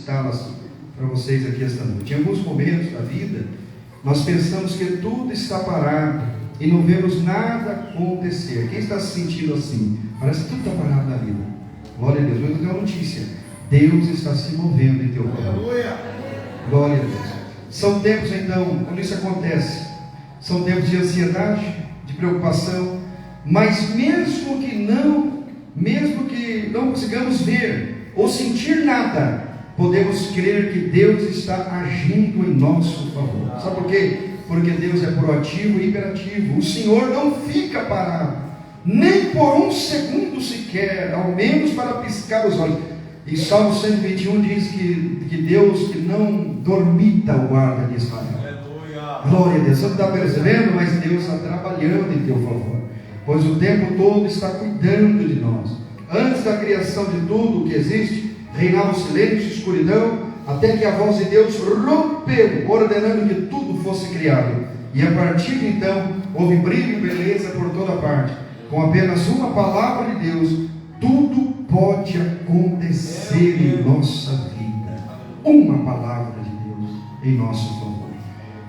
citá-las para vocês aqui esta noite. Em alguns momentos da vida, nós pensamos que tudo está parado e não vemos nada acontecer. Quem está se sentindo assim? Parece que tudo está parado na vida. Glória a Deus. Mas eu tenho uma notícia: Deus está se movendo em teu favor. Glória a Deus. São tempos então, quando isso acontece, são tempos de ansiedade, de preocupação, mas mesmo que não consigamos ver ou sentir nada, podemos crer que Deus está agindo em nosso favor. Sabe por quê? Porque Deus é proativo e imperativo. O Senhor não fica parado, nem por um segundo sequer, ao menos para piscar os olhos. E Salmo 121 diz que Deus que não dormita o guarda de Israel. Glória a Deus. Você não está percebendo, mas Deus está trabalhando em teu favor, pois o tempo todo está cuidando de nós. Antes da criação de tudo o que existe, reinava o silêncio e escuridão, até que a voz de Deus rompeu, ordenando que tudo fosse criado. E a partir de então, houve brilho e beleza por toda parte. Com apenas uma palavra de Deus, tudo pode acontecer em nossa vida. Uma palavra de Deus em nosso favor.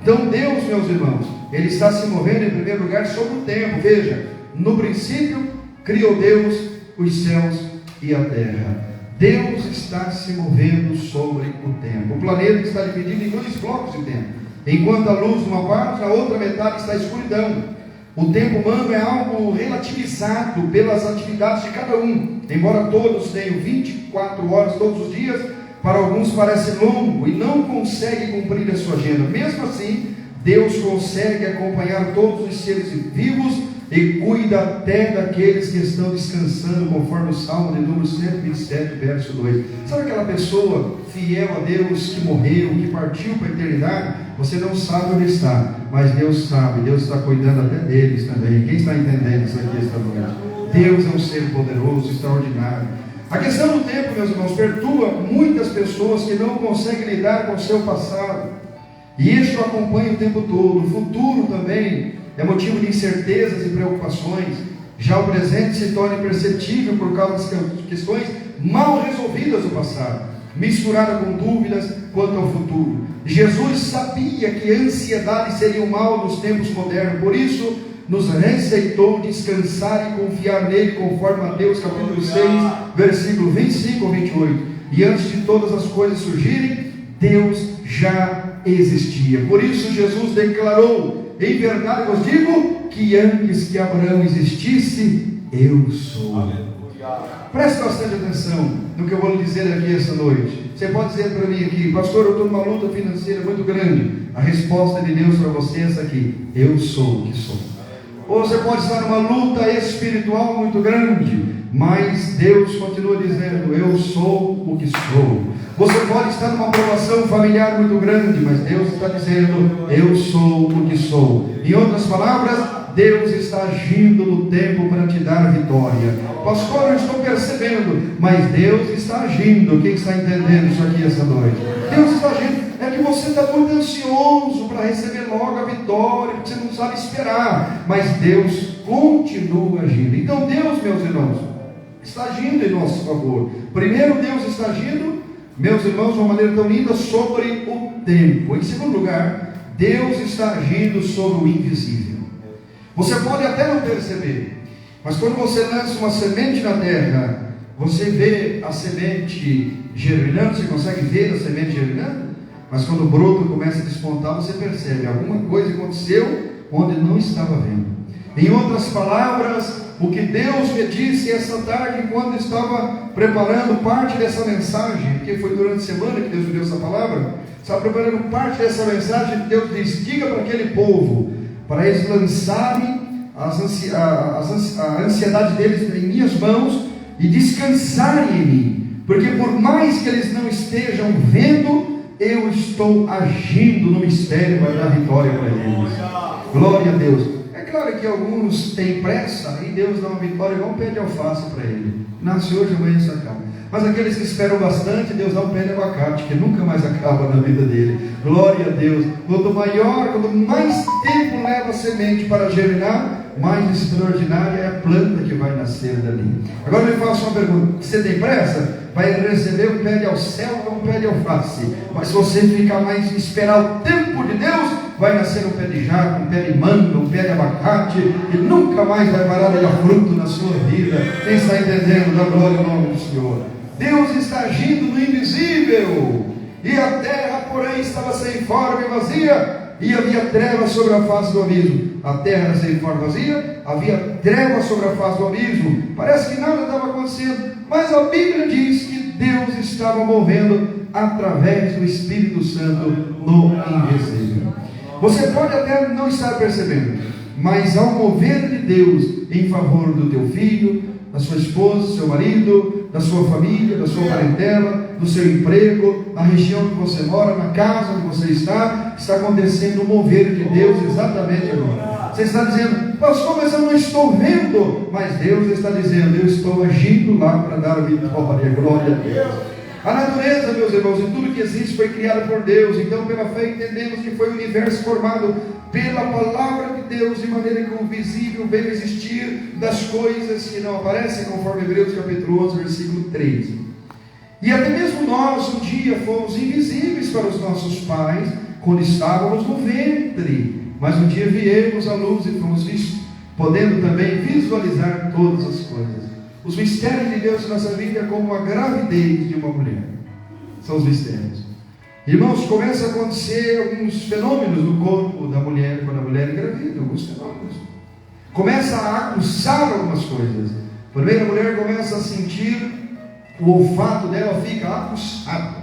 Então Deus, meus irmãos, Ele está se movendo em primeiro lugar sobre o tempo. Veja, no princípio criou Deus os céus e a terra. Deus está se movendo sobre o tempo. O planeta está dividido em dois blocos de tempo. Enquanto a luz numa parte, a outra metade está a escuridão. O tempo humano é algo relativizado pelas atividades de cada um. Embora todos tenham 24 horas todos os dias, para alguns parece longo e não consegue cumprir a sua agenda. Mesmo assim, Deus consegue acompanhar todos os seres vivos e cuida até daqueles que estão descansando, conforme o Salmo de número 127, verso 2. Sabe aquela pessoa fiel a Deus, que morreu, que partiu para a eternidade? Você não sabe onde está, mas Deus sabe. Deus está cuidando até deles também. Quem está entendendo isso aqui esta noite? Deus é um ser poderoso, extraordinário. A questão do tempo, meus irmãos, perturba muitas pessoas que não conseguem lidar com o seu passado, e isso acompanha o tempo todo. O futuro também é motivo de incertezas e preocupações. Já o presente se torna imperceptível por causa das questões mal resolvidas do passado, misturada com dúvidas quanto ao futuro. Jesus sabia que a ansiedade seria o mal dos tempos modernos, por isso nos receitou descansar e confiar nele, conforme Mateus capítulo 6, versículo 25 ao 28. E antes de todas as coisas surgirem, Deus já existia. Por isso Jesus declarou: em verdade vos digo que antes que Abraão existisse, eu sou. Aleluia. Preste bastante atenção no que eu vou lhe dizer aqui esta noite. Você pode dizer para mim aqui: pastor, eu estou numa luta financeira muito grande. A resposta de Deus para você é essa aqui: eu sou o que sou. Ou você pode estar numa luta espiritual muito grande, mas Deus continua dizendo: eu sou o que sou. Você pode estar numa aprovação familiar muito grande, mas Deus está dizendo: eu sou o que sou. Em outras palavras, Deus está agindo no tempo para te dar a vitória. Pastor, eu estou percebendo, mas Deus está agindo. Quem está entendendo isso aqui essa noite? Deus está agindo. É que você está muito ansioso para receber logo a vitória, porque você não sabe esperar, mas Deus continua agindo. Então Deus, meus irmãos, está agindo em nosso favor. Primeiro, Deus está agindo, meus irmãos, de uma maneira tão linda, sobre o tempo. Em segundo lugar, Deus está agindo sobre o invisível. Você pode até não perceber, mas quando você lança uma semente na terra, você vê a semente germinando. Você consegue ver a semente germinando? Mas quando o broto começa a despontar, você percebe: alguma coisa aconteceu onde não estava vendo. Em outras palavras, o que Deus me disse essa tarde, quando estava preparando parte dessa mensagem, porque foi durante a semana que Deus me deu essa palavra, estava preparando parte dessa mensagem. Deus diz: diga para aquele povo, para eles lançarem a ansiedade deles em minhas mãos e descansarem em mim, porque por mais que eles não estejam vendo, eu estou agindo no mistério para dar vitória para eles. Glória a Deus. É claro que alguns têm pressa e Deus dá uma vitória igual um pé de alface para ele. Nasce hoje, amanhã se acaba. Mas aqueles que esperam bastante, Deus dá um pé de abacate, que nunca mais acaba na vida dele. Glória a Deus. Quanto mais tempo leva a semente para germinar, mais extraordinária é a planta que vai nascer dali. Agora eu lhe faço uma pergunta: você tem pressa? vai receber um pé de alcel ou um pé de alface. Mas se você ficar mais, esperar o tempo de Deus, vai nascer um pé de jaca, um pé de manga, um pé de abacate, e nunca mais vai parar de dar fruto na sua vida. Quem está entendendo? Dá glória ao nome do Senhor. Deus está agindo no invisível. E a terra, porém, estava sem forma e vazia, e havia trevas sobre a face do abismo. A terra era sem forma e vazia, havia trevas sobre a face do abismo. Parece que nada estava acontecendo, mas a Bíblia diz que Deus estava movendo através do Espírito Santo no invisível. Você pode até não estar percebendo, mas ao mover de Deus em favor do teu filho, da sua esposa, do seu marido, da sua família, da sua parentela, do seu emprego, na região que você mora, na casa onde você está acontecendo o mover de Deus exatamente agora. Você está dizendo, pastor, mas eu não estou vendo. Mas Deus está dizendo, eu estou agindo lá para dar a vitória. Glória a Deus. A natureza, meus irmãos, e tudo que existe foi criado por Deus. Então, pela fé, entendemos que foi o universo formado pela palavra de Deus, de maneira que o visível veio a existir das coisas que não aparecem, conforme Hebreus capítulo 11, versículo 13. E até mesmo nós, um dia, fomos invisíveis para os nossos pais, quando estávamos no ventre. Mas um dia viemos à luz e fomos vistos, podendo também visualizar todas as coisas. Os mistérios de Deus na nossa vida é como a gravidez de uma mulher. São os mistérios. Irmãos, começa a acontecer alguns fenômenos no corpo da mulher, quando a mulher engravida, alguns fenômenos. Começa a aguçar algumas coisas. Primeiro a mulher começa a sentir, o olfato dela fica aguçado.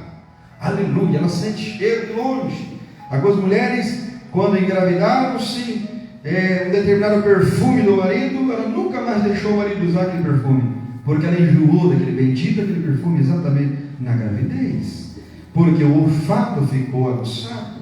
Aleluia, ela sente cheiro de longe. Algumas mulheres, quando engravidaram-se, um determinado perfume do marido, ela nunca mais deixou o marido usar aquele perfume, porque ela enjoou daquele bendito, aquele perfume exatamente na gravidez, porque o olfato ficou aguçado.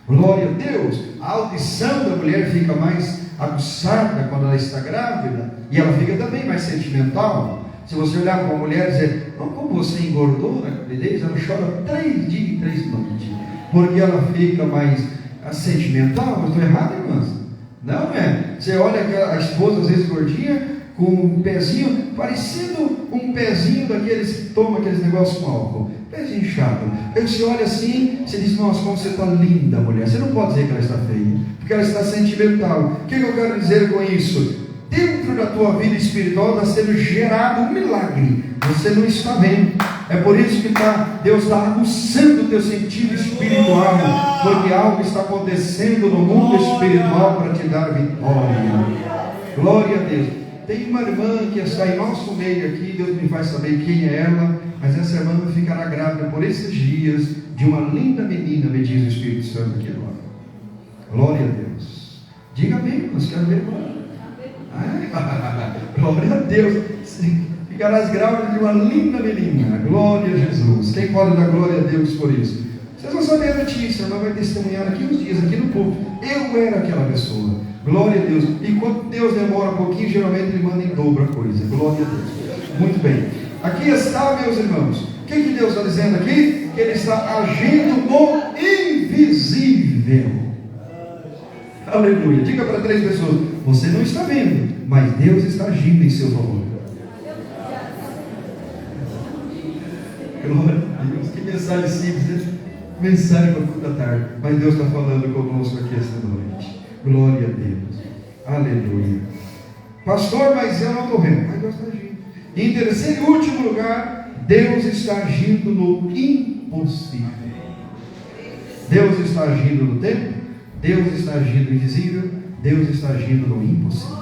Glória a Deus. A audição da mulher fica mais aguçada quando ela está grávida, e ela fica também mais sentimental. Se você olhar para uma mulher e dizer, oh, como você engordou na gravidez, ela chora 3 dias e 3 noites, porque ela fica mais sentimental. Mas estou errado, irmãs? Não é? Você olha a esposa às vezes gordinha, com um pezinho, parecendo um pezinho daqueles que tomam aqueles negócios com álcool, pezinho chato. Aí você olha assim, você diz, nossa, como você está linda, mulher. Você não pode dizer que ela está feia, porque ela está sentimental. O que eu quero dizer com isso? Dentro da tua vida espiritual está sendo gerado um milagre, você não está vendo. É por isso que Deus está aguçando o teu sentido espiritual, porque algo está acontecendo no mundo espiritual para te dar vitória. Glória a Deus. Tem uma irmã que está em nosso meio aqui, Deus me faz saber quem é ela, mas essa irmã ficará grávida por esses dias de uma linda menina, me diz o Espírito Santo aqui agora. Glória a Deus. Diga amém, nós queremos ver agora. Glória a Deus. Ficarás grávida de uma linda menina. Glória a Jesus. Quem pode dar glória a Deus por isso? Vocês vão saber a notícia, ela vai testemunhar aqui uns dias, aqui no público. Eu era aquela pessoa. Glória a Deus. E quando Deus demora um pouquinho, geralmente Ele manda em dobro a coisa. Glória a Deus. Muito bem. Aqui está, meus irmãos. O que Deus está dizendo aqui? Que Ele está agindo no invisível. Aleluia. Diga para 3 pessoas: você não está vendo, mas Deus está agindo em seu favor. Glória a Deus. Que mensagem simples, né? Mensagem para toda tarde. Mas Deus está falando conosco aqui esta noite. Glória a Deus. Aleluia. Pastor, mas eu não estou vendo. Mas Deus está agindo. E em terceiro e último lugar, Deus está agindo no impossível. Deus está agindo no tempo. Deus está agindo no invisível. Deus está agindo no impossível.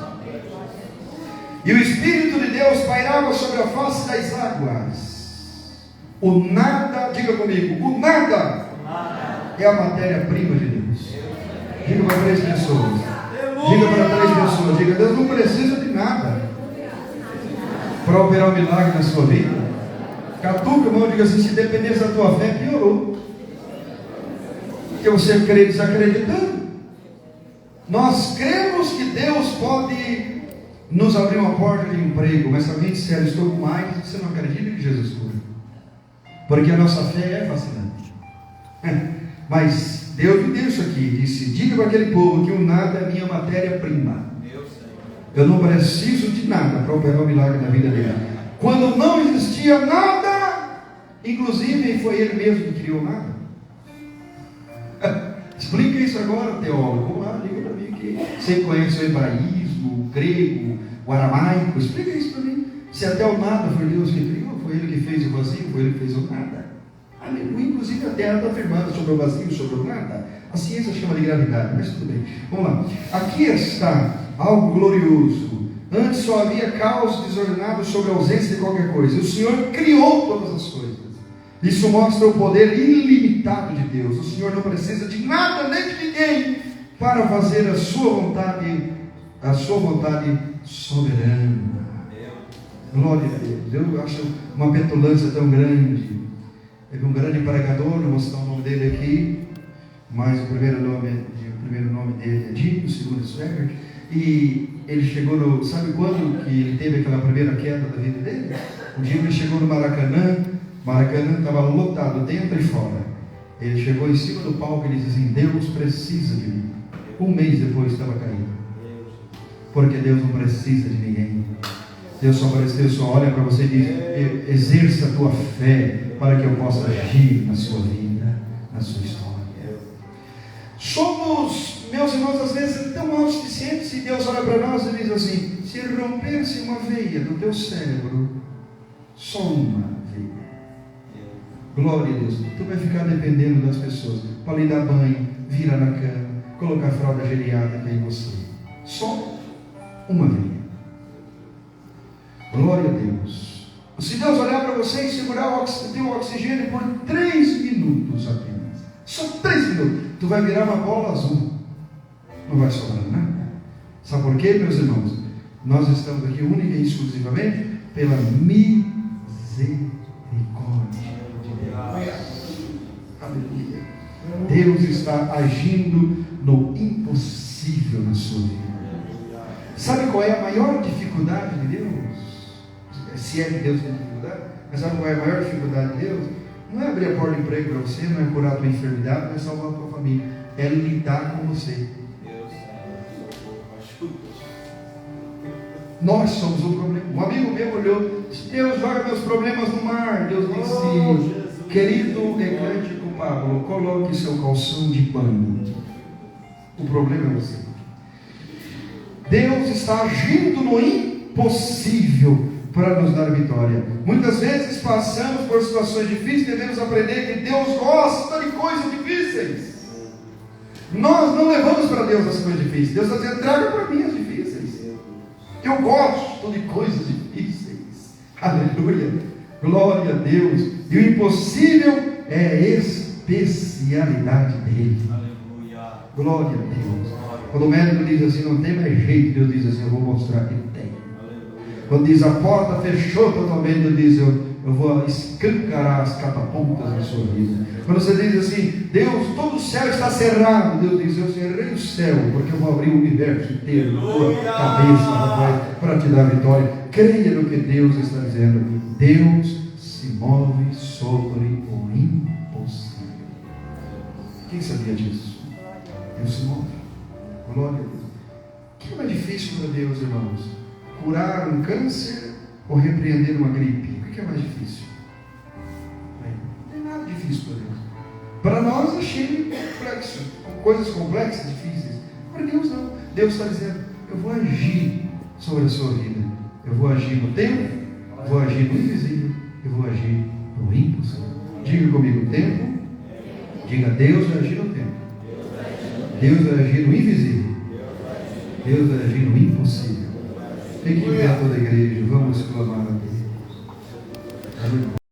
E o Espírito de Deus pairava sobre a face das águas. O nada, diga comigo, o nada é a matéria-prima de Deus. Diga para 3 pessoas. Diga para 3 pessoas. Diga, Deus não precisa de nada para operar um milagre na sua vida. Catuca, irmão, diga assim: se dependesse da tua fé, piorou. Porque você crê desacreditando. Nós cremos que Deus pode nos abrir uma porta de emprego, mas também disser, estou com mais, você não acredita que Jesus cura? Porque a nossa fé é fascinante. Mas Deus me deu isso aqui, disse: diga para aquele povo que o nada é minha matéria-prima. Eu não preciso de nada para operar um milagre na vida dele. Quando não existia nada, Inclusive, foi Ele mesmo que criou nada. Explica isso agora, teólogo. Vamos lá, liga para mim aqui. Você conhece o hebraísmo, o grego, o aramaico? Explica isso para mim. Se até o nada foi Deus que criou, foi Ele que fez o vazio, foi Ele que fez o nada. Aleluia. Inclusive a Terra está afirmando sobre o vazio, sobre o nada. A ciência chama de gravidade, mas tudo bem. Vamos lá. Aqui está algo glorioso. Antes só havia caos desordenado sobre a ausência de qualquer coisa. E o Senhor criou todas as coisas. Isso mostra o poder ilimitado de Deus. O Senhor não precisa de nada nem de ninguém para fazer a sua vontade soberana. Glória a Deus. Eu acho uma petulância tão grande. Teve um grande pregador, não vou citar o nome dele aqui, mas o primeiro nome dele é Jim, o segundo é Swagger. E ele chegou no... Sabe quando que ele teve aquela primeira queda da vida dele? O dia que ele chegou no Maracanã estava lotado, dentro e fora. Ele chegou em cima do palco e disse assim: Deus precisa de mim. Um mês depois estava caído. Porque Deus não precisa de ninguém. Deus só olha para você e diz: exerça a tua fé para que eu possa agir na sua vida, na sua história. Somos, meus irmãos, às vezes tão autossuficientes, e Deus olha para nós e diz assim: se rompesse uma veia do teu cérebro, só uma veia, glória a Deus, tu vai ficar dependendo das pessoas para lhe dar banho, virar na cama, colocar fralda geriátrica em você. Só uma veia. Glória a Deus. Se Deus olhar para você e segurar o teu oxigênio por 3 minutos apenas, só 3 minutos, tu vai virar uma bola azul. Não vai sobrar nada. Sabe por quê, meus irmãos? Nós estamos aqui única e exclusivamente pela misericórdia de Deus. Aleluia. Deus está agindo no impossível na sua vida. Sabe qual é a maior dificuldade de Deus? Se é que Deus tem dificuldade, mas sabe qual é a maior dificuldade de Deus? Não é abrir a porta de emprego para você, não é curar a tua enfermidade, não é salvar a tua família, é lidar com você. Nós somos o problema. Um amigo meu olhou, disse: Deus, joga meus problemas no mar. Deus disse: querido eclético Pablo, coloque seu calção de pano. O problema é você. Deus está agindo no impossível para nos dar vitória. Muitas vezes passamos por situações difíceis, devemos aprender que Deus gosta de coisas difíceis. Nós não levamos para Deus as coisas difíceis. Deus está dizendo: traga para mim as difíceis. Eu gosto de coisas difíceis. Aleluia. Glória a Deus. E o impossível é a especialidade dele. Aleluia. Glória a Deus. Quando o médico diz assim: não tem mais jeito, Deus diz assim: eu vou mostrar que tem. Quando diz a porta fechou totalmente, Deus diz: eu vou escancarar as catapultas da sua vida. Quando você diz assim: Deus, todo o céu está cerrado, Deus diz: eu cerrei o céu, porque eu vou abrir o universo inteiro na tua cabeça, rapaz, para te dar vitória. Creia no que Deus está dizendo. Deus se move sobre o impossível. Quem sabia disso? Deus se move. Glória a Deus. O que é mais difícil para Deus, irmãos? Curar um câncer ou repreender uma gripe? O que é mais difícil? Não tem nada difícil para Deus. Para nós achei complexo, coisas complexas, difíceis. Para Deus não. Deus está dizendo: eu vou agir sobre a sua vida. Eu vou agir no tempo, vou agir no invisível, eu vou agir no impossível. Diga comigo: tempo. Diga: Deus vai agir no tempo. Deus vai agir no invisível. Deus vai agir no impossível. Fique em pé toda a igreja, vamos clamar a Deus.